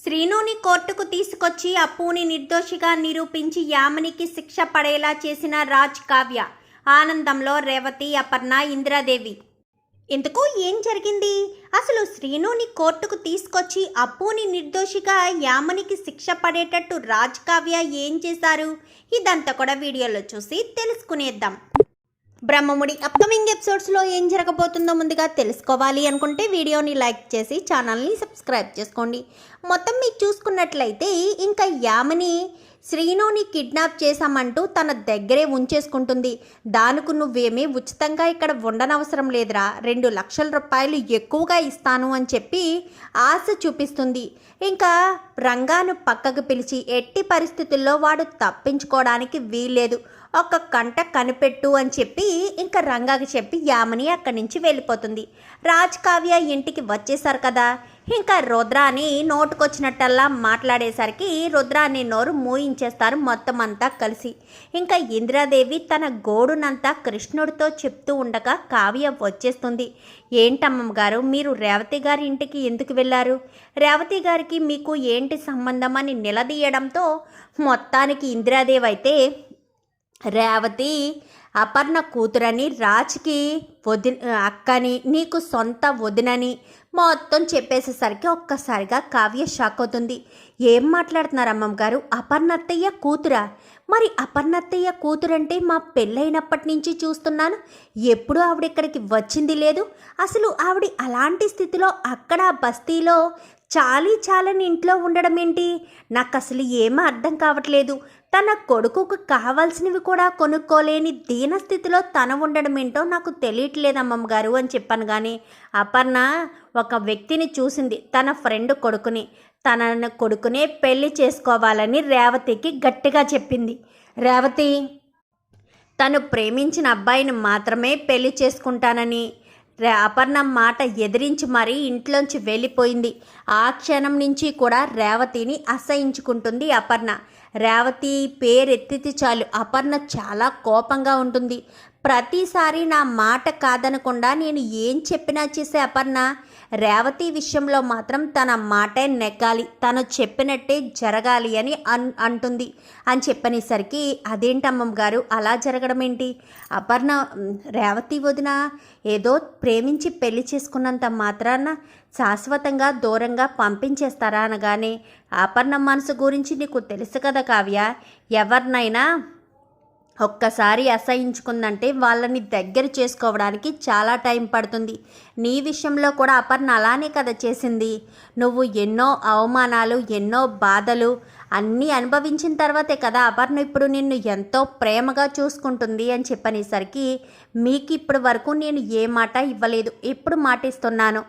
శ్రీనుని కోర్టుకు తీసుకొచ్చి అప్పుని నిర్దోషిగా నిరూపించి యామినికి శిక్ష పడేలా చేసిన రాజ్ కావ్య. ఆనందంలో రేవతి, అపర్ణ, ఇందిరాదేవి. ఇంతకు ఏం జరిగింది? అసలు శ్రీనుని కోర్టుకు తీసుకొచ్చి అప్పుని నిర్దోషిగా యామినికి శిక్ష పడేటట్టు రాజ్ కావ్య ఏం చేశారు? ఇదంతా కూడా వీడియోలో చూసి తెలుసుకునేద్దాం. బ్రహ్మముడి అప్కమింగ్ ఎపిసోడ్స్లో ఏం జరగబోతుందో ముందుగా తెలుసుకోవాలి అనుకుంటే వీడియోని లైక్ చేసి ఛానల్ని సబ్స్క్రైబ్ చేసుకోండి. మొత్తం మీకు చూసుకున్నట్లయితే ఇంకా యామిని శ్రీనుని కిడ్నాప్ చేశామంటూ తన దగ్గరే ఉంచేసుకుంటుంది. దానికి నువ్వేమీ ఉచితంగా ఇక్కడ ఉండనవసరం లేదురా, 2 లక్షల రూపాయలు ఎక్కువగా ఇస్తాను అని చెప్పి ఆశ చూపిస్తుంది. ఇంకా రంగాను పక్కకు పిలిచి ఎట్టి పరిస్థితుల్లో వాడు తప్పించుకోవడానికి వీల్లేదు, ఒక కంట కనిపెట్టు అని చెప్పి ఇంకా రంగాకి చెప్పి యామిని అక్కడి నుంచి వెళ్ళిపోతుంది. రాజ్ కావ్య ఇంటికి వచ్చేసారు కదా, ఇంకా రుద్రాని నోటుకొచ్చినట్టల్లా మాట్లాడేసరికి రుద్రాని నోరు మూయించేస్తారు మొత్తం అంతా కలిసి. ఇంకా ఇందిరాదేవి తన గోడునంతా కృష్ణుడితో చెప్తూ ఉండగా కావ్య వచ్చేస్తుంది. ఏంటమ్మమ్మ గారు, మీరు రేవతి గారి ఇంటికి ఎందుకు వెళ్ళారు? రేవతి గారికి మీకు ఏంటి సంబంధం అని నిలదీయడంతో మొత్తానికి ఇందిరాదేవి అయితే రేవతి అపర్ణ కూతురని, రాజ్కి అక్కని, నీకు సొంత వదినని మొత్తం చెప్పేసేసరికి ఒక్కసారిగా కావ్య షాక్ అవుతుంది. ఏం మాట్లాడుతున్నారు అమ్మమ్మ గారు? అపర్ణత్తయ్య కూతురా? మరి అపర్ణత్తయ్య కూతురంటే మా పెళ్ళైనప్పటి నుంచి చూస్తున్నాను, ఎప్పుడూ ఆవిడ ఇక్కడికి వచ్చింది లేదు. అసలు ఆవిడ అలాంటి స్థితిలో అక్కడ బస్తీలో చాలని ఇంట్లో ఉండడం ఏంటి? నాకు అసలు ఏమీ అర్థం కావట్లేదు. తన కొడుకుకు కావాల్సినవి కూడా కొనుక్కోలేని దీనస్థితిలో తన ఉండడం ఏంటో నాకు తెలియట్లేదు అమ్మమ్మ గారు అని చెప్పాను. కానీ అపర్ణ ఒక వ్యక్తిని చూసింది, తన ఫ్రెండ్ కొడుకుని. తన కొడుకునే పెళ్లి చేసుకోవాలని రేవతికి గట్టిగా చెప్పింది. రేవతి తను ప్రేమించిన అబ్బాయిని మాత్రమే పెళ్లి చేసుకుంటానని అపర్ణ మాట ఎదిరించి మరీ ఇంట్లోంచి వెళ్ళిపోయింది. ఆ క్షణం నుంచి కూడా రేవతిని అసహించుకుంటుంది అపర్ణ. రేవతి పేరెత్తితే చాలు అపర్ణ చాలా కోపంగా ఉంటుంది. ప్రతిసారి నా మాట కాదనకుండా నేను ఏం చెప్పినా చేసే అపర్ణ రేవతి విషయంలో మాత్రం తన మాటే నెగ్గాలి, తను చెప్పినట్టే జరగాలి అని అంటుంది అని చెప్పనేసరికి అదేంటమ్మమ్మ గారు అలా జరగడం ఏంటి? అపర్ణ రేవతి వదిన ఏదో ప్రేమించి పెళ్లి చేసుకున్నంత మాత్రాన శాశ్వతంగా దూరంగా పంపించేస్తారా అనగానే, అపర్ణ మనసు గురించి నీకు తెలుసు కదా కావ్య, ఎవరినైనా ఒక్కసారి అసహించుకుందంటే వాళ్ళని దగ్గర చేసుకోవడానికి చాలా టైం పడుతుంది. నీ విషయంలో కూడా అపర్ణ అలానే కదా చేసింది. నువ్వు ఎన్నో అవమానాలు, ఎన్నో బాధలు అన్నీ అనుభవించిన తర్వాతే కదా అపర్ణ ఇప్పుడు నిన్ను ఎంతో ప్రేమగా చూసుకుంటుంది అని చెప్పనేసరికి, మీకు ఇప్పటి వరకు నేను ఏ మాట ఇవ్వలేదు, ఇప్పుడు మాటిస్తున్నాను.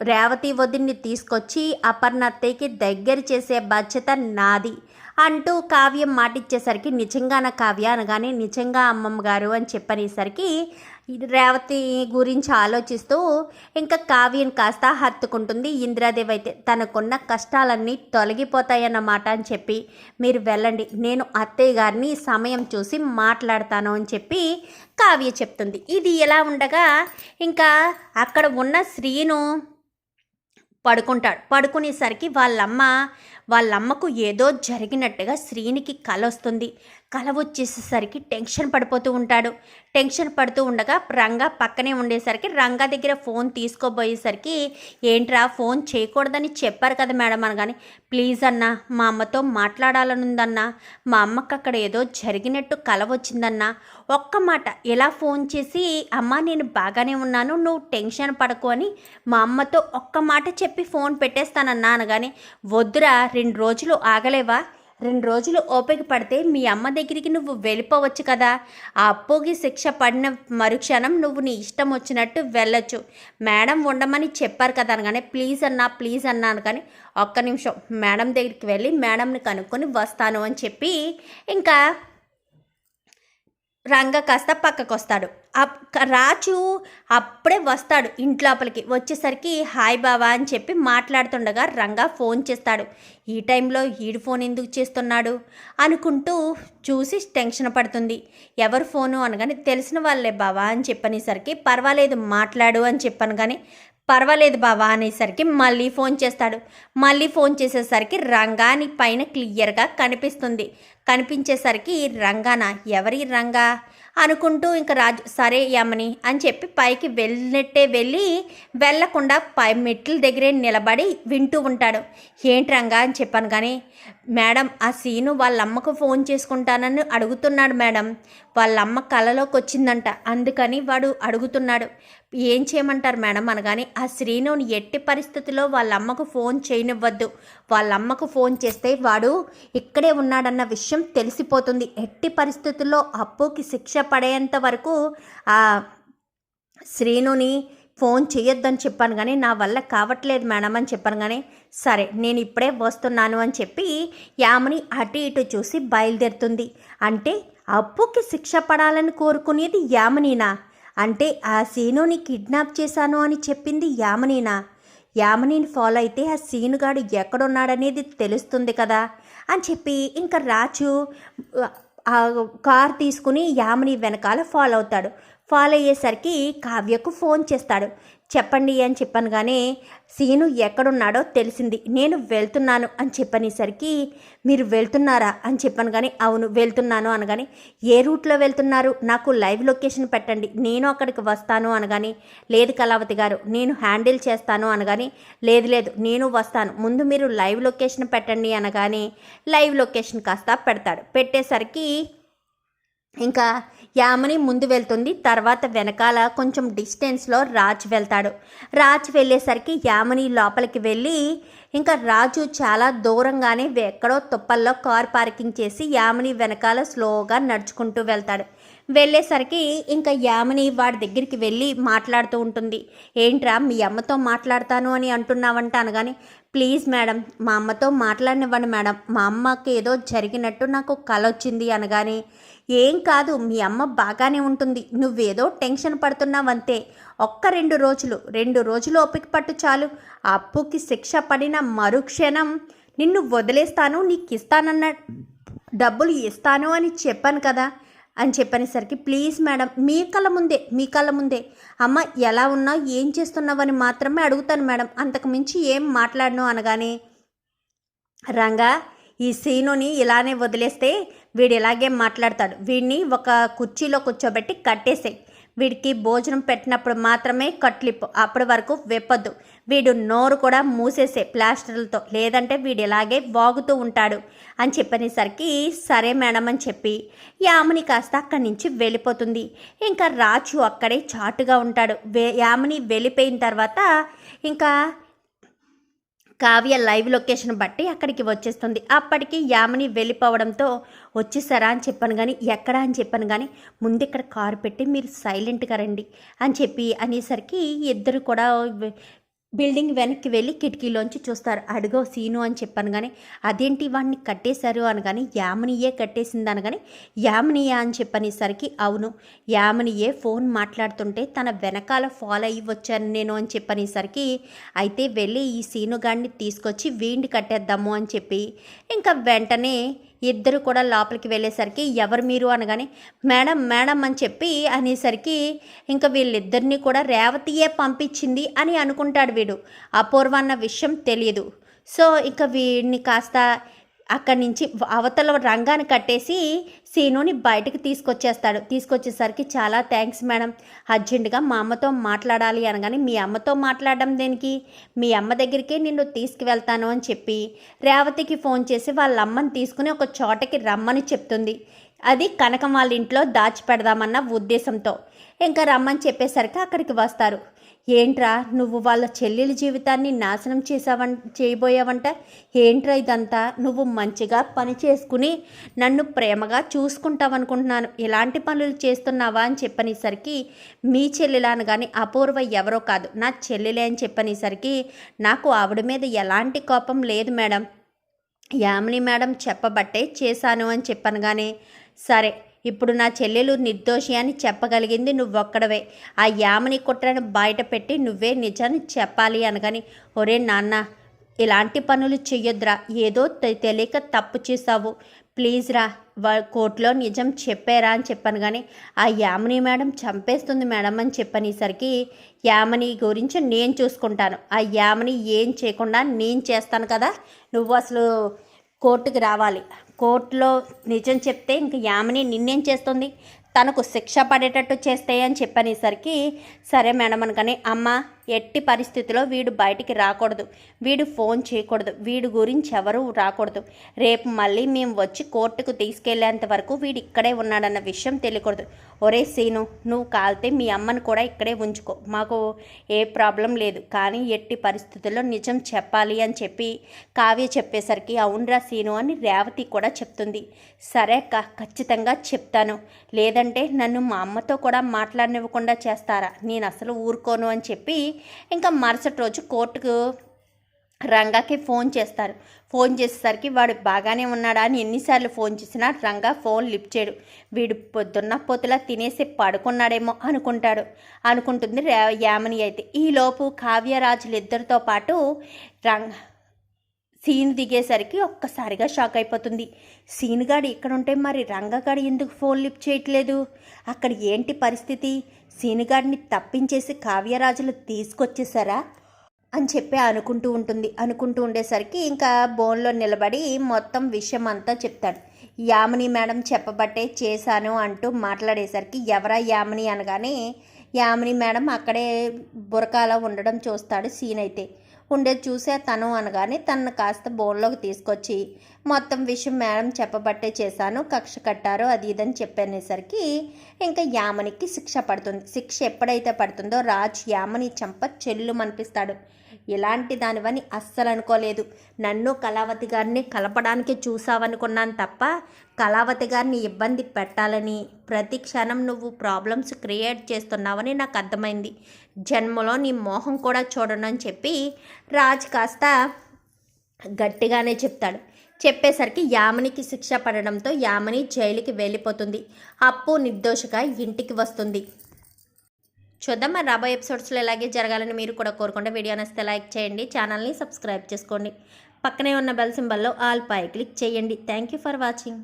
రేవతి వదిన్ని తీసుకొచ్చి అపర్ణ అత్తయ్యకి దగ్గర చేసే బాధ్యత నాది అంటూ కావ్యం మాటిచ్చేసరికి, నిజంగాన కావ్య అనగానే నిజంగా అమ్మమ్మ గారు అని చెప్పనేసరికి రేవతి గురించి ఆలోచిస్తూ ఇంకా కావ్యం కాస్త హత్తుకుంటుంది. ఇందిరాదేవి అయితే తనకున్న కష్టాలన్నీ తొలగిపోతాయన్నమాట అని చెప్పి, మీరు వెళ్ళండి, నేను అత్తయ్య గారిని సమయం చూసి మాట్లాడతాను అని చెప్పి కావ్య చెప్తుంది. ఇది ఎలా ఉండగా ఇంకా అక్కడ ఉన్న శ్రీను పడుకుంటాడు. పడుకునేసరికి వాళ్ళమ్మకు ఏదో జరిగినట్టుగా శ్రీనికి కల వస్తుంది. కల వచ్చేసేసరికి టెన్షన్ పడిపోతూ ఉంటాడు. టెన్షన్ పడుతూ ఉండగా రంగా పక్కనే ఉండేసరికి రంగా దగ్గర ఫోన్ తీసుకోబోయేసరికి, ఏంట్రా ఫోన్ చేయకూడదని చెప్పారు కదా మేడం అనగానే, ప్లీజ్ అన్నా మా అమ్మతో మాట్లాడాలనుందన్నా, మా అమ్మకు అక్కడ ఏదో జరిగినట్టు కల వచ్చిందన్నా, ఒక్క మాట ఎలా ఫోన్ చేసి అమ్మ నేను బాగానే ఉన్నాను, నువ్వు టెన్షన్ పడకు అని మా అమ్మతో ఒక్క మాట చెప్పి ఫోన్ పెట్టేస్తానన్నా అనగానే, వద్దురా 2 రోజులు ఆగలేవా? 2 రోజులు ఓపిక పడితే మీ అమ్మ దగ్గరికి నువ్వు వెళ్ళిపోవచ్చు కదా. ఆ అప్పుకి శిక్ష పడిన మరుక్షణం నువ్వు నీ ఇష్టం వచ్చినట్టు వెళ్ళొచ్చు, మేడం ఉండమని చెప్పారు కదా అనగానే, ప్లీజ్ అన్నాను. కానీ ఒక్క నిమిషం మేడం దగ్గరికి వెళ్ళి మేడంని కనుక్కొని వస్తాను అని చెప్పి ఇంకా రంగ కాస్త పక్కకు వస్తాడు. రాజు అప్పుడే వస్తాడు ఇంట్లోపలికి. వచ్చేసరికి హాయ్ బావా అని చెప్పి మాట్లాడుతుండగా రంగా ఫోన్ చేస్తాడు. ఈ టైంలో ఈడు ఫోన్ ఎందుకు చేస్తున్నాడు అనుకుంటూ చూసి టెన్షన్ పడుతుంది. ఎవరు ఫోను అనగానే, తెలిసిన వాళ్ళే బావా అని చెప్పనేసరికి, పర్వాలేదు మాట్లాడు అని చెప్పాను. కానీ పర్వాలేదు బావా అనేసరికి మళ్ళీ ఫోన్ చేస్తాడు. మళ్ళీ ఫోన్ చేసేసరికి రంగాని పైన క్లియర్గా కనిపిస్తుంది. కనిపించేసరికి రంగానా, ఎవరి రంగా అనుకుంటూ ఇంకా రాజు సరే యమని అని చెప్పి పైకి వెళ్ళి వెళ్ళకుండా పై మెట్ల దగ్గరే నిలబడి వింటూ ఉంటాడు. ఏంటి రంగా అని చెప్పాను కానీ, మేడం ఆ సీను వాళ్ళమ్మకు ఫోన్ చేసుకుంటానని అడుగుతున్నాడు మేడం. వాళ్ళమ్మ కలలోకి వచ్చిందంట, అందుకని వాడు అడుగుతున్నాడు. ఏం చేయమంటారు మేడం అనగాని, ఆ శ్రీనుని ఎట్టి పరిస్థితుల్లో వాళ్ళమ్మకు ఫోన్ చేయనివ్వద్దు. వాళ్ళమ్మకు ఫోన్ చేస్తే వాడు ఇక్కడే ఉన్నాడన్న విషయం తెలిసిపోతుంది. ఎట్టి పరిస్థితుల్లో అప్పుకి శిక్ష పడేంత వరకు ఆ శ్రీనుని ఫోన్ చేయొద్దని చెప్పాను కానీ నా వల్ల కావట్లేదు మేడం అని చెప్పాను కానీ, సరే నేను ఇప్పుడే వస్తున్నాను అని చెప్పి యామిని అటు ఇటు చూసి బయలుదేరుతుంది. అంటే అప్పుకి శిక్ష పడాలని కోరుకునేది యామినీనా? అంటే ఆ సీనుని కిడ్నాప్ చేశాను అని చెప్పింది యామినీనా? యామినీని ఫాలో అయితే ఆ సీనుగాడు ఎక్కడున్నాడనేది తెలుస్తుంది కదా అని చెప్పి ఇంకా రాజు ఆ కార్ తీసుకుని యామిని వెనకాల ఫాలో అవుతాడు. ఫాలో అయ్యేసరికి కావ్యకు ఫోన్ చేస్తాడు. చెప్పండి అని చెప్పాను కానీ సీను ఎక్కడున్నాడో తెలిసింది, నేను వెళ్తున్నాను అని చెప్పనేసరికి మీరు వెళ్తున్నారా అని చెప్పాను కానీ అవును వెళ్తున్నాను అనగాని, ఏ రూట్లో వెళ్తున్నారు, నాకు లైవ్ లొకేషన్ పెట్టండి, నేను అక్కడికి వస్తాను అనగాని, లేదు కళావతి గారు నేను హ్యాండిల్ చేస్తాను అనగాని, లేదు నేను వస్తాను, ముందు మీరు లైవ్ లొకేషన్ పెట్టండి అనగాని లైవ్ లొకేషన్ కాస్త పెడతాడు. పెట్టేసరికి ఇంకా యామిని ముందు వెళ్తుంది. తర్వాత వెనకాల కొంచెం డిస్టెన్స్లో రాజ్ వెళ్తాడు. రాజ్ వెళ్ళేసరికి యామిని లోపలికి వెళ్ళి ఇంకా రాజు చాలా దూరంగానే ఎక్కడో తుప్పల్లో కార్ పార్కింగ్ చేసి యామిని వెనకాల స్లోగా నడుచుకుంటూ వెళ్తాడు. వెళ్ళేసరికి ఇంకా యామిని వాడి దగ్గరికి వెళ్ళి మాట్లాడుతూ ఉంటుంది. ఏంట్రా మీ అమ్మతో మాట్లాడతాను అని అంటున్నావంట అనగాని, ప్లీజ్ మేడం మా అమ్మతో మాట్లాడనివ్వండి మేడం, మా అమ్మకి ఏదో జరిగినట్టు నాకు కల వచ్చింది అనగాని, ఏం కాదు మీ అమ్మ బాగానే ఉంటుంది, నువ్వేదో టెన్షన్ పడుతున్నావంతే, ఒక్క 2 రోజులు ఓపిక పట్టు చాలు, అప్పుకి శిక్ష పడిన మరుక్షణం నిన్ను వదిలేస్తాను, నీకు ఇస్తానన్న డబ్బులు ఇస్తాను అని చెప్పాను కదా అని చెప్పనేసరికి, ప్లీజ్ మేడం మీ కళ్ళ ముందే అమ్మ ఎలా ఉన్నా ఏం చేస్తున్నావని మాత్రమే అడుగుతాను మేడం, అంతకు మించి ఏం మాట్లాడను అనగానే, రంగా ఈ సీనుని ఇలానే వదిలేస్తే వీడు ఇలాగే మాట్లాడతాడు, వీడిని ఒక కుర్చీలో కూర్చోబెట్టి కట్టేసే, వీడికి భోజనం పెట్టినప్పుడు మాత్రమే కట్లిప్పు, అప్పటి వరకు వెప్పొద్దు, వీడు నోరు కూడా మూసేసే ప్లాస్టర్లతో, లేదంటే వీడు ఇలాగే వాగుతూ ఉంటాడు అని చెప్పనేసరికి సరే మేడం అని చెప్పి యామిని కాస్త అక్కడి నుంచి వెళ్ళిపోతుంది. ఇంకా రాజు అక్కడే చాటుగా ఉంటాడు. యామిని వెళ్ళిపోయిన తర్వాత ఇంకా కావ్య లైవ్ లొకేషన్ బట్టి అక్కడికి వచ్చేస్తుంది. అప్పటికి యామిని వెళ్ళిపోవడంతో వచ్చేసారా అని చెప్పాను కానీ, ఎక్కడా అని చెప్పాను కానీ, ముందు ఇక్కడ కారు పెట్టి మీరు సైలెంట్గా రండి అని చెప్పి అనేసరికి ఇద్దరు కూడా బిల్డింగ్ వెనక్కి వెళ్ళి కిటికీలోంచి చూస్తారు. అడుగో సీను అని చెప్పాను కానీ, అదేంటి వాడిని కట్టేశారు అనగాని, యామినియే కట్టేసింది అనగాని, యామినియా అని చెప్పనేసరికి అవును యామినియే ఫోన్ మాట్లాడుతుంటే తన వెనకాల ఫాలో అయ్యి వచ్చాను నేను అని చెప్పనేసరికి, అయితే వెళ్ళి ఈ సీనుగాడిని తీసుకొచ్చి వీడిని కట్టేద్దాము అని చెప్పి ఇంకా వెంటనే ఇద్దరు కూడా లోపలికి వెళ్ళేసరికి ఎవరు మీరు అనగానే మేడం అని చెప్పి అనేసరికి ఇంకా వీళ్ళిద్దరినీ కూడా రేవతియే పంపించింది అని అనుకుంటాడు వీడు. అపూర్వ అన్న విషయం తెలియదు. సో ఇక వీడిని కాస్త అక్కడి నుంచి అవతల రంగాన్ని కట్టేసి సీనుని బయటకు తీసుకొచ్చేసరికి చాలా థ్యాంక్స్ మేడం, అర్జెంటుగా మా అమ్మతో మాట్లాడాలి అనగానే, మీ అమ్మతో మాట్లాడడం దేనికి, మీ అమ్మ దగ్గరికే నిన్ను తీసుకువెళ్తాను అని చెప్పి రేవతికి ఫోన్ చేసి వాళ్ళ అమ్మని తీసుకుని ఒక చోటకి రమ్మని చెప్తుంది. అది కనకం వాళ్ళ ఇంట్లో దాచిపెడదామన్న ఉద్దేశంతో ఇంకా రమ్మని చెప్పేసరికి అక్కడికి వస్తారు. ఏంట్రా నువ్వు వాళ్ళ చెల్లెలి జీవితాన్ని నాశనం చేయబోయావంట, ఏంట్రా ఇదంతా, నువ్వు మంచిగా పని చేసుకుని నన్ను ప్రేమగా చూసుకుంటావనుకుంటున్నాను, ఇలాంటి పనులు చేస్తున్నావా అని చెప్పనేసరికి, మీ చెల్లెలా అనగానే అపూర్వ ఎవరో కాదు నా చెల్లెలే అని చెప్పనేసరికి, నాకు ఆవిడ మీద ఎలాంటి కోపం లేదు మేడం, యామిని మేడం చెప్పబట్టే చేశాను అని చెప్పాను కానీ, సరే ఇప్పుడు నా చెల్లెలు నిర్దోషి అని చెప్పగలిగింది నువ్వొక్కడవే, ఆ యామిని కుట్రను బయట పెట్టి నువ్వే నిజాన్ని చెప్పాలి అనగాని, ఒరే నాన్న ఇలాంటి పనులు చెయ్యొద్దురా, ఏదో తెలియక తప్పు చేసావు, ప్లీజ్ రా కోర్టులో నిజం చెప్పారా అని చెప్పాను, కానీ ఆ యామిని మేడం చంపేస్తుంది మేడం అని చెప్పనేసరికి యామిని గురించి నేను చూసుకుంటాను, ఆ యామిని ఏం చేయకుండా నేను చేస్తాను కదా, నువ్వు అసలు కోర్టుకి రావాలి, కోర్టులో నిజం చెప్తే ఇంక యామిని నిన్నేం చేస్తుంది, తనకు శిక్ష పడేటట్టు చేస్తాయి అని చెప్పనేసరికి సరే మేడం అనగానే అమ్మ ఎట్టి పరిస్థితిలో వీడు బయటికి రాకూడదు, వీడు ఫోన్ చేయకూడదు, వీడి గురించి ఎవరు రాకూడదు, రేపు మళ్ళీ మేము వచ్చి కోర్టుకు తీసుకెళ్లేంత వరకు వీడు ఇక్కడే ఉన్నాడన్న విషయం తెలియకూడదు. ఒరే సీను, నువ్వు కాలితే మీ అమ్మని కూడా ఇక్కడే ఉంచుకో, మాకు ఏ ప్రాబ్లం లేదు, కానీ ఎట్టి పరిస్థితుల్లో నిజం చెప్పాలి అని చెప్పి కావ్య చెప్పేసరికి అవునరా సీను అని రేవతి కూడా చెప్తుంది. సరే అక్క, ఖచ్చితంగా చెప్తాను, లేదంటే నన్ను మా అమ్మతో కూడా మాట్లాడనివ్వకుండా చేస్తారా, నేను అసలు ఊరుకోను అని చెప్పి ఇంకా మరుసటి రోజు కోర్టుకు రంగాకి ఫోన్ చేస్తారు. ఫోన్ చేసేసరికి వాడు బాగానే ఉన్నాడా అని ఎన్నిసార్లు ఫోన్ చేసినా రంగా ఫోన్ లిఫ్ట్ చేయడు. వీడు పొద్దున్న పొత్తులా తినేసి పడుకున్నాడేమో అనుకుంటుంది యామిని. అయితే ఈలోపు కావ్యరాజులు ఇద్దరితో పాటు సీన్ దిగేసరికి ఒక్కసారిగా షాక్ అయిపోతుంది. సీనుగాడు ఇక్కడ ఉంటే మరి రంగగాడు ఎందుకు ఫోన్ లిఫ్ట్ చేయట్లేదు, అక్కడ ఏంటి పరిస్థితి, సీనుగాడిని తప్పించేసి కావ్యరాజులు తీసుకొచ్చేసారా అని చెప్పి అనుకుంటూ ఉండేసరికి ఇంకా బోన్లో నిలబడి మొత్తం విషయం అంతా చెప్తాడు. యామిని మేడం చెప్పబట్టే చేశాను అంటూ మాట్లాడేసరికి ఎవరా యామిని అనగానే యామిని మేడం అక్కడే బురకాలో ఉండడం చూస్తాడు సీన్. అయితే ఉండేది చూసే తను అనగానే తనను కాస్త బోన్లోకి తీసుకొచ్చి మొత్తం విషయం మేడం చెప్పబట్టే చేశాను, కక్ష కట్టారో అది ఇదని చెప్పనేసరికి ఇంకా యామినికి శిక్ష పడుతుంది. శిక్ష ఎప్పుడైతే పడుతుందో రాజ్ యామిని చంప చెల్లుమనిపిస్తాడు. ఇలాంటి దానివని అస్సలు అనుకోలేదు, నన్ను కళావతి గారిని కలపడానికి చూసావనుకున్నాను తప్ప కళావతి గారిని ఇబ్బంది పెట్టాలని ప్రతి క్షణం నువ్వు ప్రాబ్లమ్స్ క్రియేట్ చేస్తున్నావని నాకు అర్థమైంది, జన్మలో నీ మోహం కూడా చూడను అని చెప్పి రాజ్ కాస్త గట్టిగానే చెప్తాడు. చెప్పేసరికి యామినికి శిక్ష పడడంతో యామిని జైలుకి వెళ్ళిపోతుంది. అప్పు నిర్దోషిగా ఇంటికి వస్తుంది. చూద్దాం మరి రాబోయే ఎపిసోడ్స్లో ఇలాగే జరగాలని మీరు కూడా కోరుకుంటే వీడియో నచ్చితే లైక్ చేయండి, ఛానల్ని సబ్స్క్రైబ్ చేసుకోండి, పక్కనే ఉన్న బెల్ సింబల్లో ఆల్ పై క్లిక్ చేయండి. Thank you for watching.